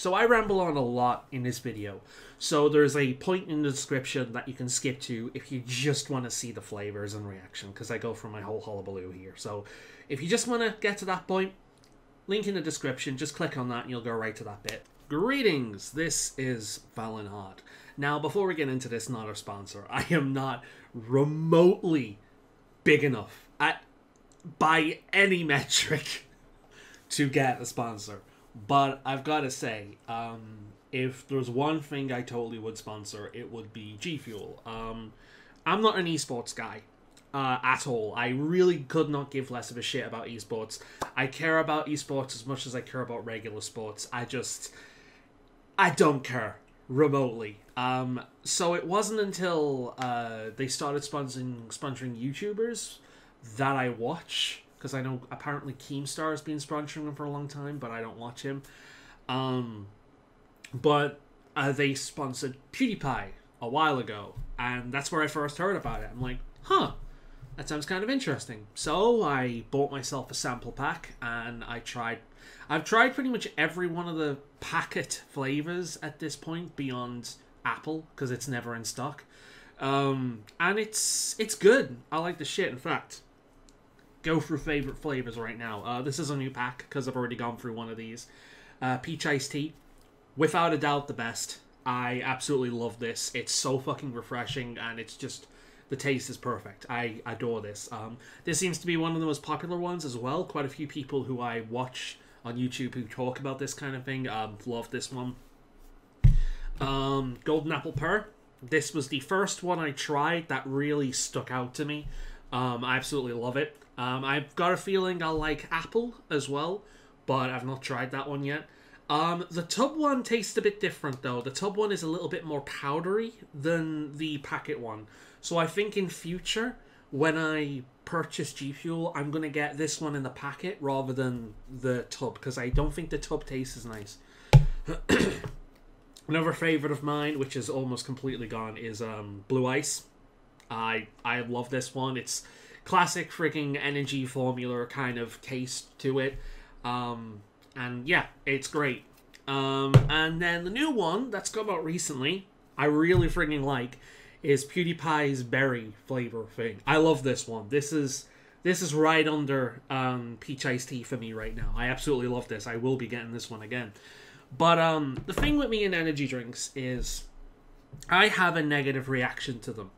So I ramble on a lot in this video. So there's a point in the description that you can skip to if you just want to see the flavors and reaction, because I go through my whole hullabaloo here. So if you just want to get to that point, link in the description, just click on that and you'll go right to that bit. Greetings, this is Valenhard. Now, before we get into this, not our sponsor, I am not remotely big enough by any metric to get a sponsor. But I've got to say, if there's one thing I totally would sponsor, it would be GFuel. I'm not an esports guy at all. I really could not give less of a shit about esports. I care about esports as much as I care about regular sports. I don't care remotely. So it wasn't until they started sponsoring YouTubers that I watch, because I know apparently Keemstar has been sponsoring him for a long time, but I don't watch him. But they sponsored PewDiePie a while ago, and that's where I first heard about it. I'm like, huh, that sounds kind of interesting. So I bought myself a sample pack, and I've tried pretty much every one of the packet flavors at this point, beyond apple, because it's never in stock. And it's good. I like the shit. In fact, go through favorite flavors right now. This is a new pack because I've already gone through one of these. Peach iced tea, without a doubt the best. I absolutely love this. It's so fucking refreshing, and it's just, the taste is perfect. I adore this. This seems to be one of the most popular ones as well. Quite a few people who I watch on YouTube who talk about this kind of thing love this one. Golden apple pear. This was the first one I tried that really stuck out to me. I absolutely love it. I've got a feeling I'll like apple as well, but I've not tried that one yet. The tub one tastes a bit different though. The tub one is a little bit more powdery than the packet one. So I think in future, when I purchase GFuel, I'm going to get this one in the packet rather than the tub, because I don't think the tub taste is nice. Another favorite of mine, which is almost completely gone, is Blue Ice. I love this one. It's classic freaking energy formula kind of taste to it. And yeah, it's great. And then the new one that's come out recently, I really freaking like, is PewDiePie's berry flavor thing. I love this one. This is right under peach iced tea for me right now. I absolutely love this. I will be getting this one again. But the thing with me in energy drinks is I have a negative reaction to them.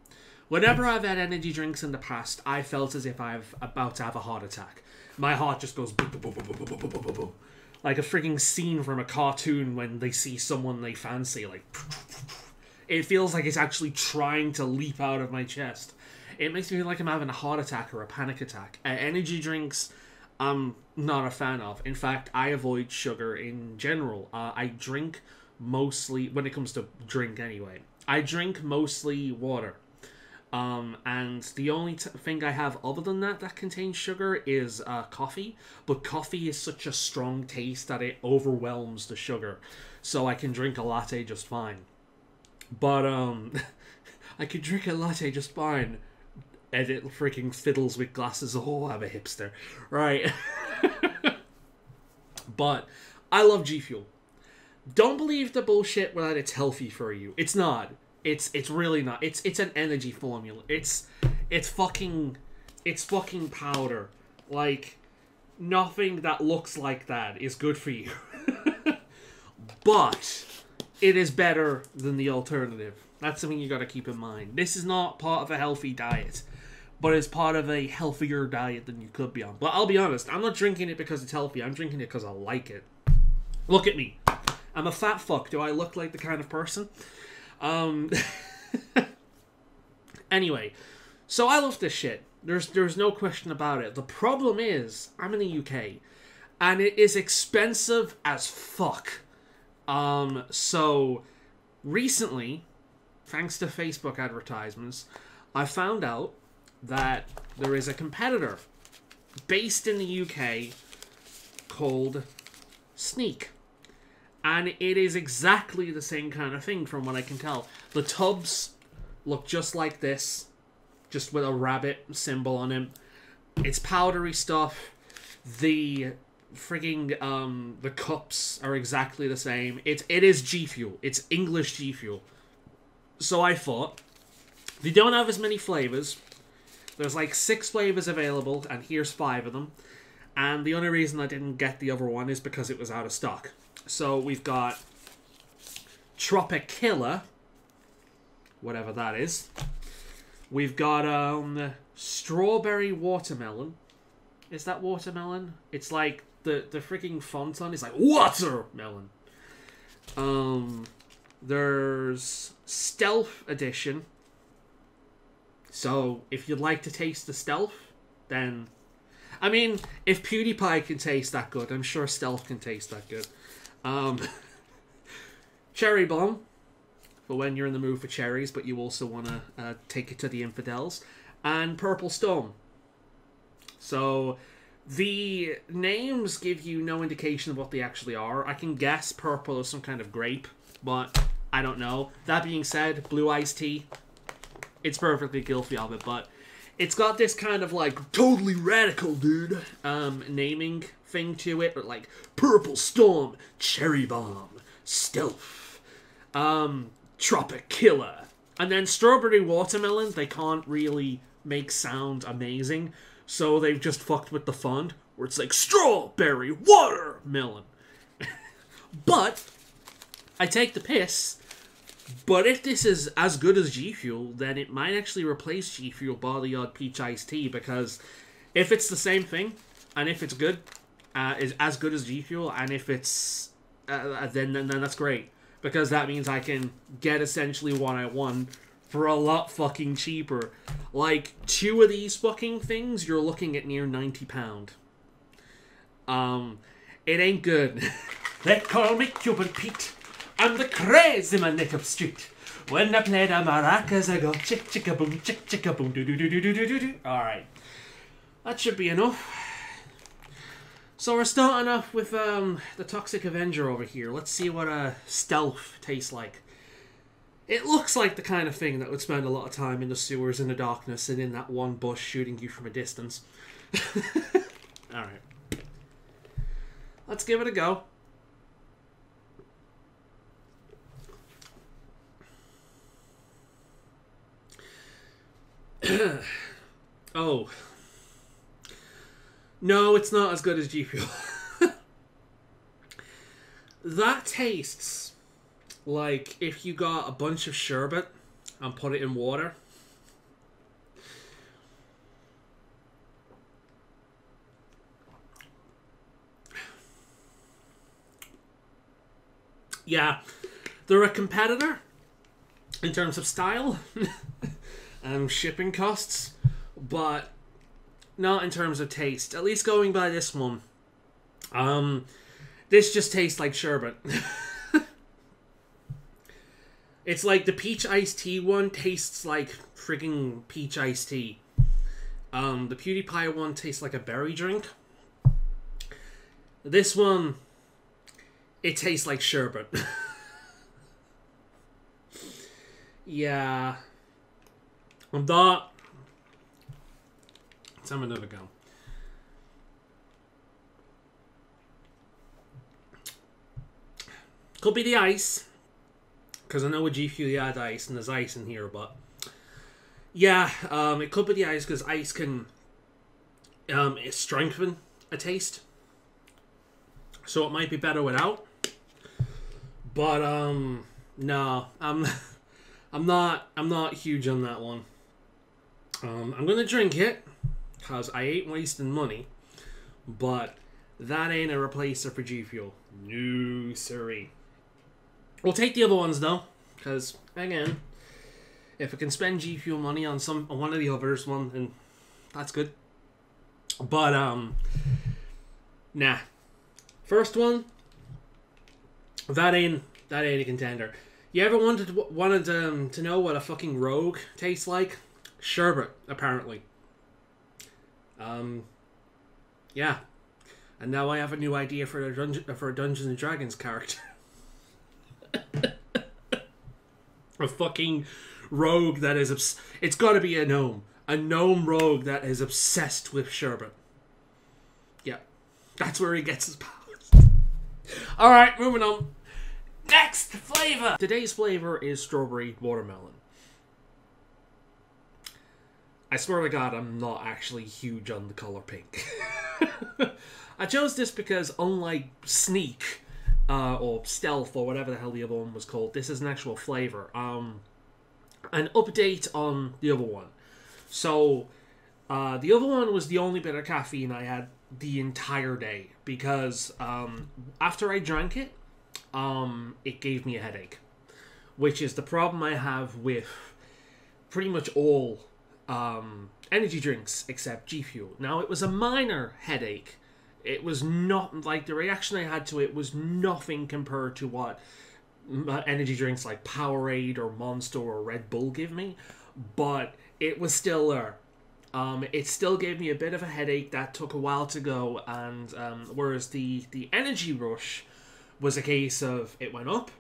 Whenever I've had energy drinks in the past, I felt as if I'm about to have a heart attack. My heart just goes boom, boom, boom, boom, boom, boom, boom, boom, boom. Like a freaking scene from a cartoon when they see someone they fancy. Like, it feels like it's actually trying to leap out of my chest. It makes me feel like I'm having a heart attack or a panic attack. Energy drinks, I'm not a fan of. In fact, I avoid sugar in general. I drink mostly, when it comes to drink anyway, I drink mostly water. And the only thing I have other than that contains sugar is coffee. But coffee is such a strong taste that it overwhelms the sugar. So I can drink a latte just fine. But I could drink a latte just fine. And it freaking fiddles with glasses. Oh, I'm a hipster. Right. But I love GFuel. Don't believe the bullshit that it's healthy for you. It's not. It's really not. It's an energy formula. It's fucking powder. Like, nothing that looks like that is good for you. But it is better than the alternative. That's something you got to keep in mind. This is not part of a healthy diet, but it's part of a healthier diet than you could be on. But I'll be honest, I'm not drinking it because it's healthy. I'm drinking it because I like it. Look at me. I'm a fat fuck. Do I look like the kind of person? Anyway, so I love this shit. There's no question about it. The problem is, I'm in the UK, and it is expensive as fuck. So recently, thanks to Facebook advertisements, I found out that there is a competitor based in the UK called Sneak. And it is exactly the same kind of thing from what I can tell. The tubs look just like this, just with a rabbit symbol on him. It's powdery stuff. The Frigging, the cups are exactly the same. It is GFuel. It's English GFuel. So I thought, they don't have as many flavors. There's like 6 flavors available, and here's 5 of them. And the only reason I didn't get the other one is because it was out of stock. So we've got Tropicilla, whatever that is. We've got strawberry watermelon. Is that watermelon? It's like the freaking font on it's like watermelon. There's Stealth Edition. So if you'd like to taste the Stealth, then I mean, if PewDiePie can taste that good, I'm sure Stealth can taste that good. Cherry Bomb, for when you're in the mood for cherries, but you also want to take it to the infidels. And Purple Storm. So, the names give you no indication of what they actually are. I can guess purple is some kind of grape, but I don't know. That being said, blue iced tea, it's perfectly guilty of it, but it's got this kind of, like, totally radical, dude, naming thing to it, but like, Purple Storm, Cherry Bomb, Stealth, Tropicilla, and then Strawberry Watermelon, they can't really make sound amazing, so they've just fucked with the font, where it's like, Strawberry Watermelon. But, I take the piss, but if this is as good as GFuel, then it might actually replace GFuel by the odd peach iced tea, because if it's the same thing, and if it's good, is as good as GFuel, and if it's, then that's great, because that means I can get essentially what I want for a lot fucking cheaper. Like, 2 of these fucking things, you're looking at near £90. It ain't good. They call me Cuban Pete. I'm the crazy man lit up street. When I play the maracas, I go chick chicka boom, chick chicka boom, do do do do do do do do. Alright. That should be enough. So we're starting off with the Toxic Avenger over here. Let's see what Stealth tastes like. It looks like the kind of thing that would spend a lot of time in the sewers in the darkness and in that one bush shooting you from a distance. Alright. Let's give it a go. Oh. No, it's not as good as GFuel. That tastes like if you got a bunch of sherbet and put it in water. Yeah, they're a competitor in terms of style and shipping costs, but not in terms of taste. At least going by this one. This just tastes like sherbet. It's like the peach iced tea one tastes like freaking peach iced tea. The PewDiePie one tastes like a berry drink. This one, it tastes like sherbet. Yeah. I'm not. Let's have another go. Could be the ice, because I know with GFuel you add ice, and there's ice in here, but yeah, it could be the ice, because ice can strengthen a taste, so it might be better without. But no, I'm not huge on that one. I'm gonna drink it, because I ain't wasting money, but that ain't a replacer for GFuel. No, siree. We'll take the other ones, though, because, again, if I can spend GFuel money on one of the others, then that's good. But, nah. First one, that ain't a contender. You ever wanted to know what a fucking rogue tastes like? Sherbet, apparently. Yeah. And now I have a new idea for a Dungeons and Dragons character. A fucking rogue that is it's got to be a gnome rogue that is obsessed with sherbet. Yeah. That's where he gets his powers. Alright, moving on. Next flavor! Today's flavor is strawberry watermelon. I swear to God, I'm not actually huge on the color pink. I chose this because, unlike Sneak, or Stealth, or whatever the hell the other one was called, this is an actual flavor. An update on the other one. So, the other one was the only bit of caffeine I had the entire day, because after I drank it, it gave me a headache, which is the problem I have with pretty much all energy drinks except GFuel. Now, it was a minor headache. It was not, like, the reaction I had to it was nothing compared to what energy drinks like Powerade or Monster or Red Bull give me, but it was still there. It still gave me a bit of a headache that took a while to go, and whereas the energy rush was a case of it went up,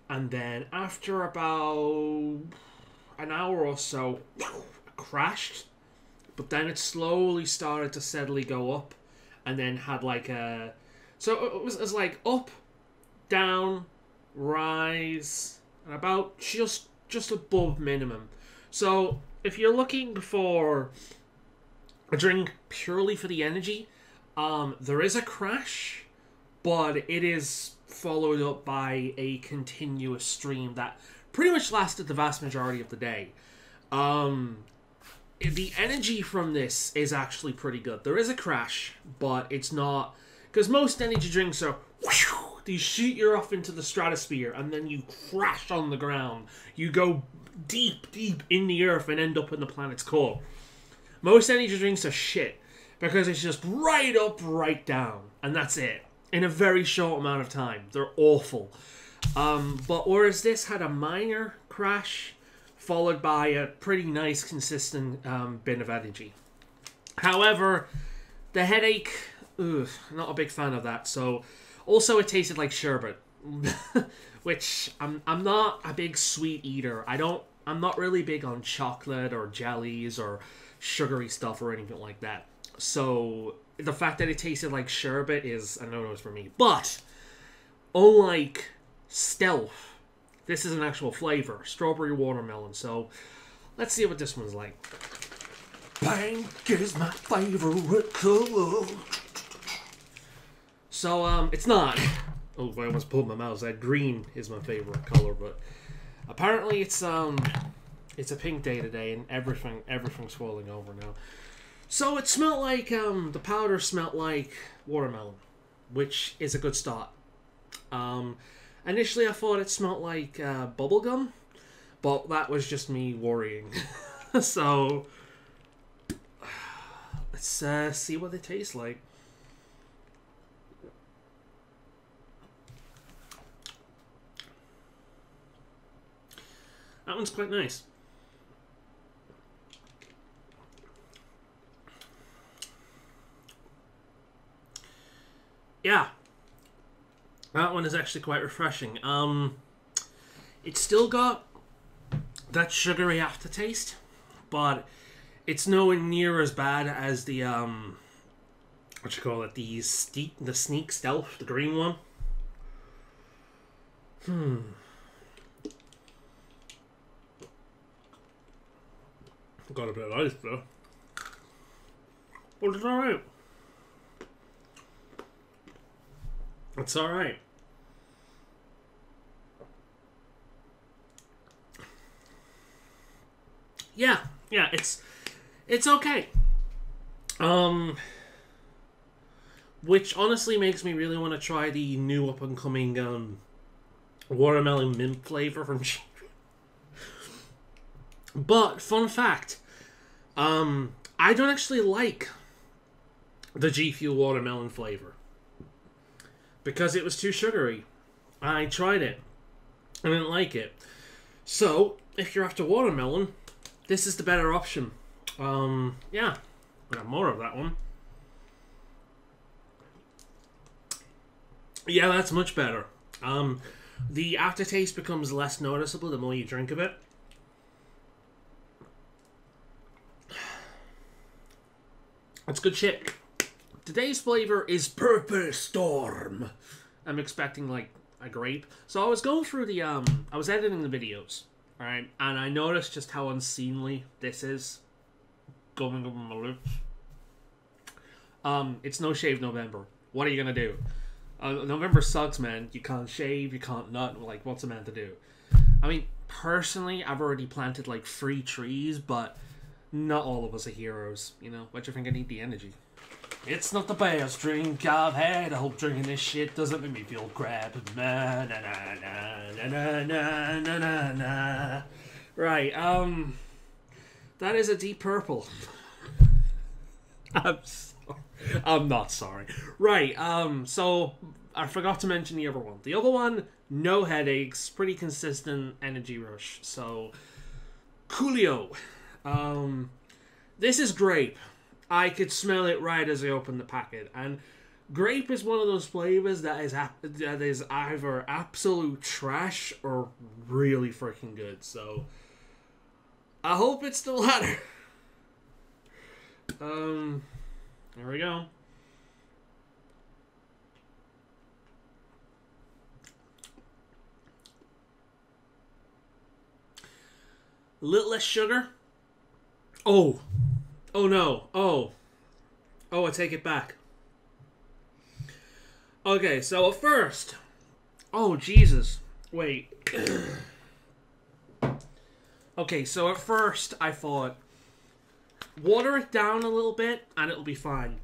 and then after about an hour or so, it crashed, but then it slowly started to steadily go up, and then had like a... So it was like up, down, rise, and about just above minimum. So if you're looking for a drink purely for the energy, there is a crash, but it is followed up by a continuous stream that pretty much lasted the vast majority of the day. The energy from this is actually pretty good. There is a crash, but it's not... Because most energy drinks are... They shoot you off into the stratosphere, and then you crash on the ground. You go deep, deep in the earth and end up in the planet's core. Most energy drinks are shit, because it's just right up, right down, and that's it. In a very short amount of time. They're awful. But whereas this had a minor crash, followed by a pretty nice, consistent bit of energy. However, the headache, not a big fan of that. So, also it tasted like sherbet, which I'm not a big sweet eater. I'm not really big on chocolate or jellies or sugary stuff or anything like that. So the fact that it tasted like sherbet is a no-no for me. But unlike Stealth, this is an actual flavor, strawberry watermelon. So let's see what this one's like. Pink is my favorite color. So it's not. Oh, I almost pulled my mouse. That green is my favorite color, but apparently it's a pink day today, and everything's swirling over now. So it smelled like the powder smelled like watermelon, which is a good start. Initially I thought it smelled like bubblegum, but that was just me worrying. So let's see what they taste like. That one's quite nice. Yeah. That one is actually quite refreshing. It's still got that sugary aftertaste, but it's nowhere near as bad as the what you call it, the Sneak Stealth, the green one. Got a bit of ice though. But it's alright. It's alright. Yeah, it's okay. Which honestly makes me really want to try the new up and coming watermelon mint flavor from GFuel. But fun fact, I don't actually like the GFuel watermelon flavor because it was too sugary. I tried it. I didn't like it. So, if you're after watermelon, this is the better option. Yeah. I got more of that one. Yeah, that's much better. The aftertaste becomes less noticeable the more you drink of it. It's good shit. today's flavor is Purple Storm. I'm expecting like a grape. So I was going through the I was editing the videos, alright, and I noticed just how unseemly this is going over my lips. It's No Shave November. What are you gonna do? November sucks, man. You can't shave, you can't nut. Like, what's a man to do? I mean, personally, I've already planted like 3 trees, but not all of us are heroes. You know, what do you think? I need the energy. It's not the best drink I've had. I hope drinking this shit doesn't make me feel crap. Na na na na na na na na na. Right, that is a deep purple. I'm sorry. I'm not sorry. Right, so I forgot to mention the other one. The other one, no headaches, pretty consistent energy rush. So, Coolio. This is grape. I could smell it right as I opened the packet, and grape is one of those flavors that is either absolute trash or really freaking good. So I hope it's the latter. There we go. A little less sugar. Oh no. Oh, I take it back. Okay, so at first... Oh, Jesus. Wait. Okay, so at first I thought, water it down a little bit and it'll be fine.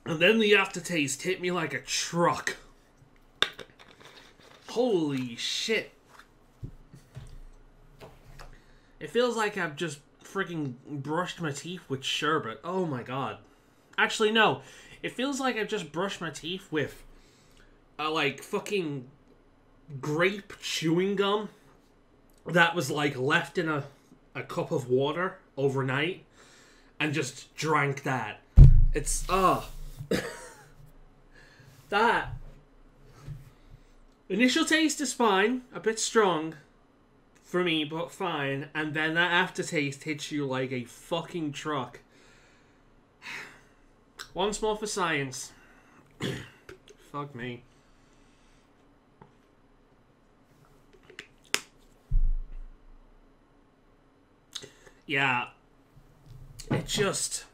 And then the aftertaste hit me like a truck. Holy shit. It feels like I've just freaking brushed my teeth with sherbet. Oh my god. Actually, no. It feels like I've just brushed my teeth with like fucking grape chewing gum that was like left in a cup of water overnight and just drank that. It's that initial taste is fine, a bit strong for me, but fine. And then that aftertaste hits you like a fucking truck. Once more for science. Fuck me. Yeah. It just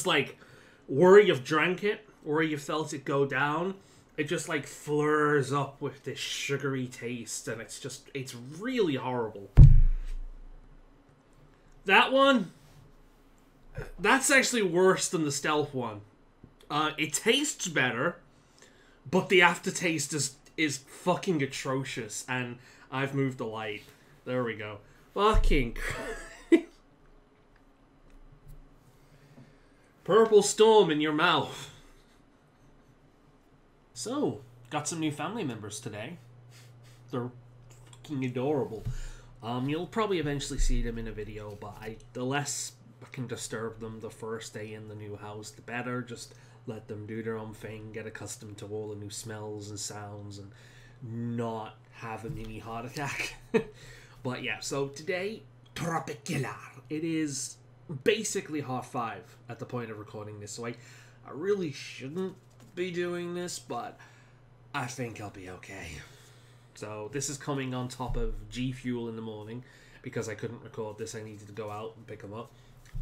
like, where you've drank it, where you felt it go down, it just like flurs up with this sugary taste, and it's really horrible. That one, that's actually worse than the stealth one. It tastes better, but the aftertaste is fucking atrocious, and I've moved the light. There we go. Fucking Purple Storm in your mouth. So, got some new family members today. They're fucking adorable. You'll probably eventually see them in a video, but the less I can disturb them the first day in the new house, the better. Just let them do their own thing, get accustomed to all the new smells and sounds, and not have a mini heart attack. But yeah, so today, Tropicular. It is basically 5:30 at the point of recording this, so I really shouldn't be doing this, but I think I'll be okay. So this is coming on top of GFuel in the morning, because I couldn't record this. I needed to go out and pick them up,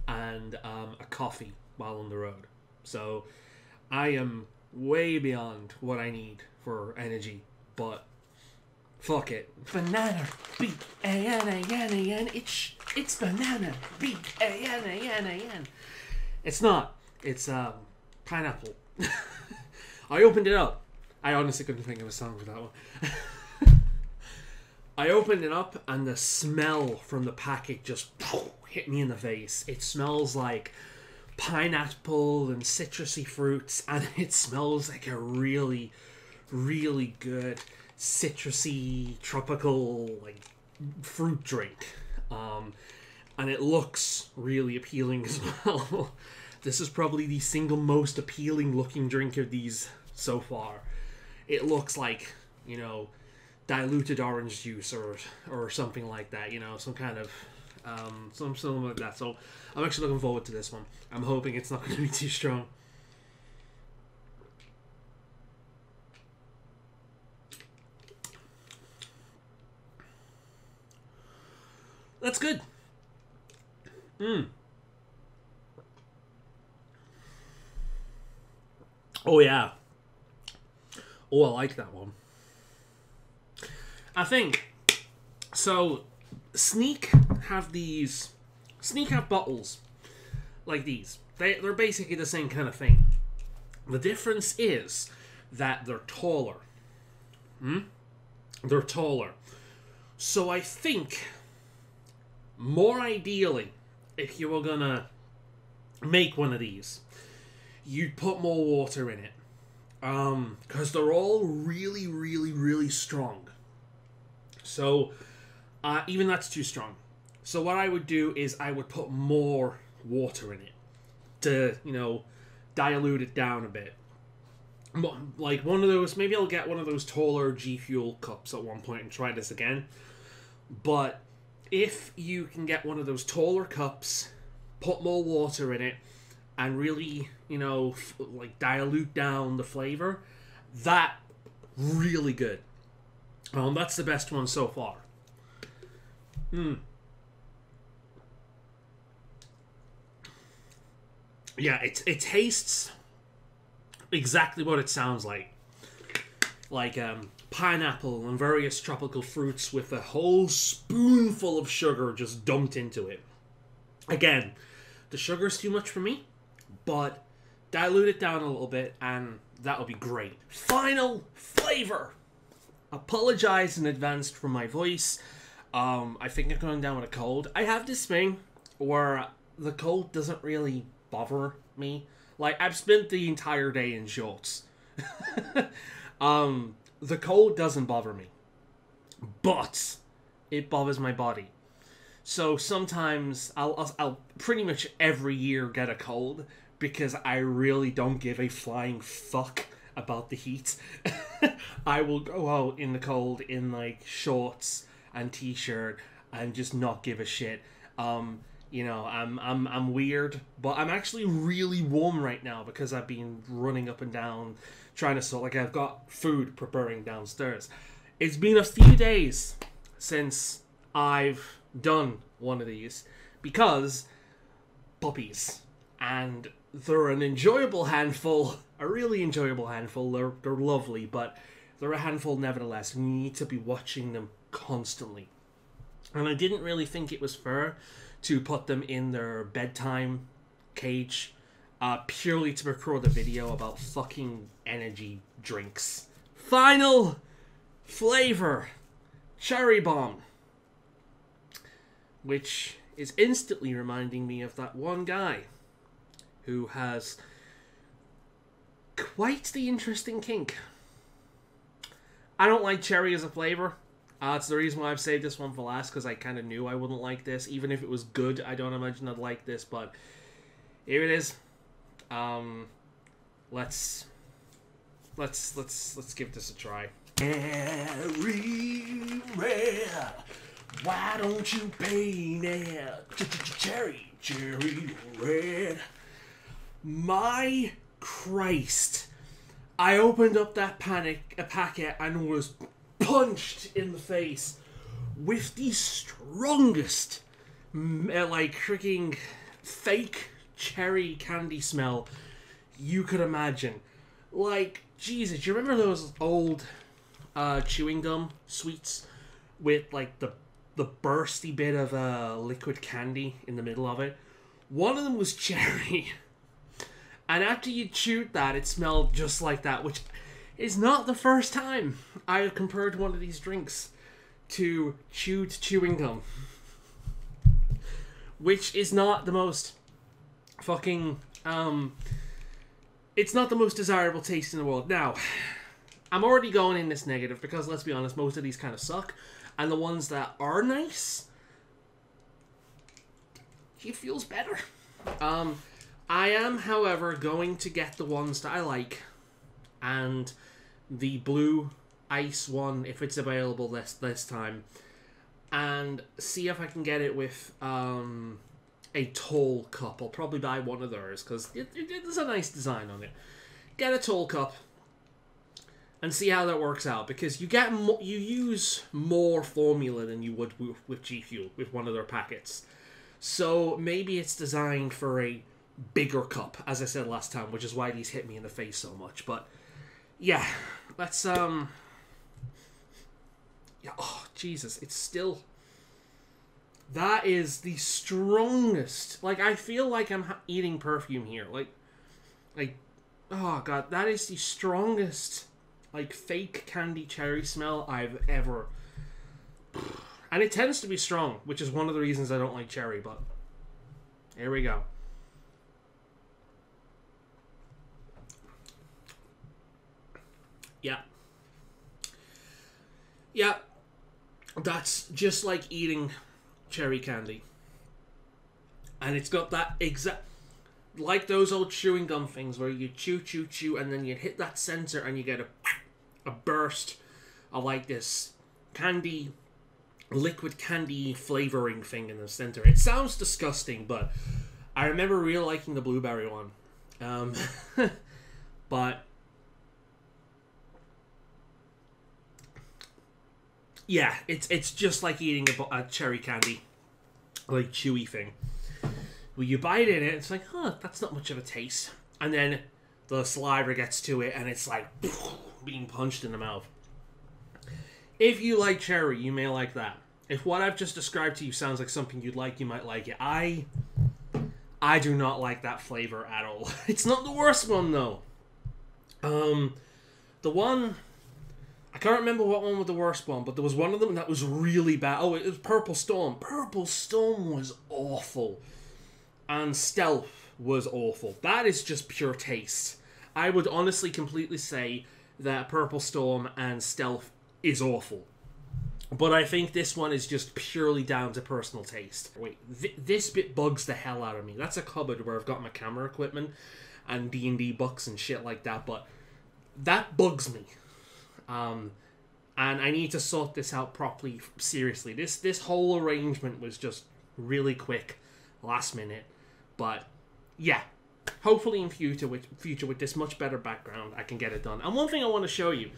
and a coffee while on the road. So I am way beyond what I need for energy, but fuck it. Banana, B-A-N-A-N-A-N. It's banana, B-A-N-A-N-A-N. It's not. It's pineapple. I opened it up. I honestly couldn't think of a song for that one. I opened it up and the smell from the packet just hit me in the face. It smells like pineapple and citrusy fruits, and it smells like a really, really good citrusy tropical like fruit drink. And it looks really appealing as well. This is probably the single most appealing looking drink of these so far. It looks like, you know, diluted orange juice or something like that, you know, some kind of Something like that. So I'm actually looking forward to this one. I'm hoping it's not going to be too strong. That's good. Oh, yeah. Oh, I like that one. I think... So, Sneak have bottles like these. They're basically the same kind of thing. The difference is that they're taller. They're taller. So I think, more ideally, if you were gonna make one of these, you'd put more water in it. Because they're all really, really, really strong. So, even that's too strong. So what I would do is I would put more water in it to, dilute it down a bit. Like one of those, maybe I'll get one of those taller GFuel cups at one point and try this again. But if you can get one of those taller cups, put more water in it, and really, dilute down the flavor, that really good. That's the best one so far. Yeah, it tastes exactly what it sounds like. Like pineapple and various tropical fruits with a whole spoonful of sugar just dumped into it. Again, the sugar's too much for me, but dilute it down a little bit and that'll be great. Final flavor. Apologize in advance for my voice. I think I'm going down with a cold. I have this thing where the cold doesn't really bother me. Like, I've spent the entire day in shorts. The cold doesn't bother me. But it bothers my body. So sometimes I'll pretty much every year get a cold because I really don't give a flying fuck about the heat. I will go out in the cold in like shorts and t-shirt and just not give a shit. I'm weird, but I'm actually really warm right now because I've been running up and down trying to sort, like, I've got food preparing downstairs. It's been a few days since I've done one of these because puppies, and they're an enjoyable handful, a really enjoyable handful. They're lovely, but they're a handful nevertheless, and you need to be watching them constantly. And I didn't really think it was fair to put them in their bedtime cage purely to record a video about fucking energy drinks. Final flavor, cherry bomb, which is instantly reminding me of that one guy who has quite the interesting kink. I don't like cherry as a flavor. It's the reason why I've saved this one for last, because I kind of knew I wouldn't like this. Even if it was good, I don't imagine I'd like this, but here it is. Let's give this a try. Cherry red, why don't you paint it? Cherry red. My Christ. I opened up that packet and was punched in the face with the strongest, like, freaking fake cherry candy smell you could imagine. Like, Jesus, you remember those old chewing gum sweets with, like, the bursty bit of liquid candy in the middle of it? One of them was cherry. And after you chewed that, it smelled just like that, which is not the first time I have compared one of these drinks to chewed chewing gum. Which is not the most fucking, it's not the most desirable taste in the world. Now, I'm already going in this negative because, let's be honest, most of these kind of suck. And the ones that are nice, it feels better. I am, however, going to get the ones that I like, and the blue ice one, if it's available this time, and see if I can get it with a tall cup. I'll probably buy one of theirs because there's a nice design on it. Get a tall cup and see how that works out, because you use more formula than you would with GFuel with one of their packets. So maybe it's designed for a bigger cup, as I said last time, which is why these hit me in the face so much. But yeah, let's yeah, oh Jesus, it's still, that is the strongest, like, I feel like I'm eating perfume here, like oh god, that is the strongest, like, fake candy cherry smell I've ever, and it tends to be strong, which is one of the reasons I don't like cherry. But here we go. Yeah. Yeah. That's just like eating cherry candy. And it's got that exact, like those old chewing gum things where you chew, chew, chew, and then you hit that center and you get a burst of like this candy, liquid candy flavoring thing in the center. It sounds disgusting, but I remember really liking the blueberry one. But yeah, it's just like eating a cherry candy, like chewy thing. Well, you bite in it, it's like, huh, that's not much of a taste. And then the saliva gets to it, and it's like being punched in the mouth. If you like cherry, you may like that. If what I've just described to you sounds like something you'd like, you might like it. I do not like that flavor at all. It's not the worst one, though. The one, I can't remember what one was the worst one, but there was one of them that was really bad. Oh, it was Purple Storm. Purple Storm was awful. And Stealth was awful. That is just pure taste. I would honestly completely say that Purple Storm and Stealth is awful. But I think this one is just purely down to personal taste. Wait, this bit bugs the hell out of me. That's a cupboard where I've got my camera equipment and D&D books and shit like that, but that bugs me. And I need to sort this out properly, seriously. This whole arrangement was just really quick, last minute. But yeah, hopefully in future with this much better background, I can get it done. And one thing I want to show you,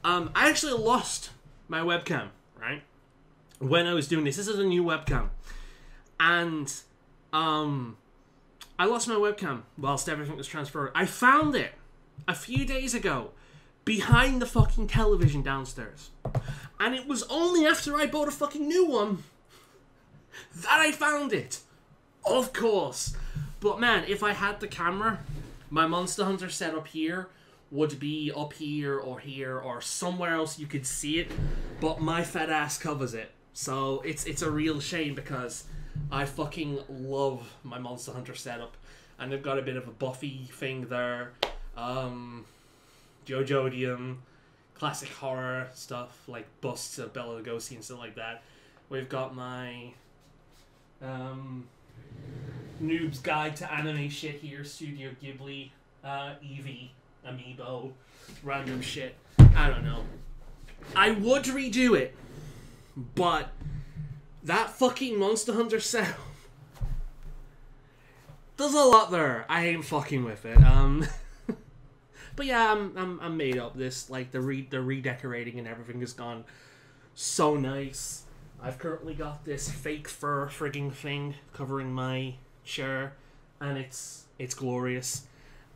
I actually lost my webcam, right? When I was doing this. This is a new webcam. And I lost my webcam whilst everything was transferred. I found it a few days ago behind the fucking television downstairs. And it was only after I bought a fucking new one that I found it. Of course. But man, if I had the camera, my Monster Hunter setup here would be up here or somewhere else you could see it, but my fat ass covers it. So it's a real shame because I fucking love my Monster Hunter setup. And they've got a bit of a Buffy thing there. JoJodium, classic horror stuff like busts of Bela Lugosi and stuff like that. We've got my Noob's Guide to Anime shit here, Studio Ghibli, Eevee, Amiibo, random shit. I don't know. I would redo it, but that fucking Monster Hunter setup, there's a lot there. I ain't fucking with it. But yeah, I'm made up. This, like, the redecorating and everything has gone so nice. I've currently got this fake fur frigging thing covering my chair, and it's glorious.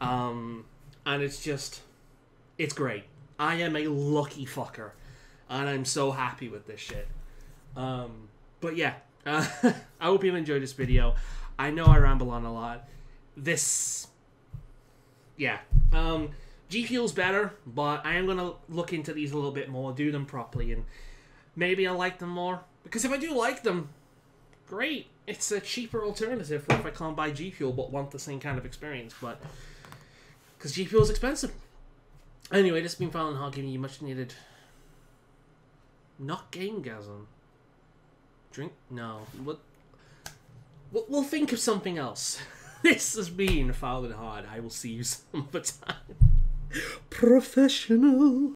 And it's just, it's great. I am a lucky fucker, and I'm so happy with this shit. But yeah, I hope you enjoyed this video. I know I ramble on a lot. Yeah. GFuel's better, but I am going to look into these a little bit more, do them properly, and maybe I'll like them more. Because if I do like them, great. It's a cheaper alternative for if I can't buy GFuel but want the same kind of experience. But because GFuel is expensive. Anyway, this has been Fallon Hog giving you much needed. Not gamegasm. Drink? No. What? We'll think of something else. This has been Fallon Hard. I will see you some other time. Professional.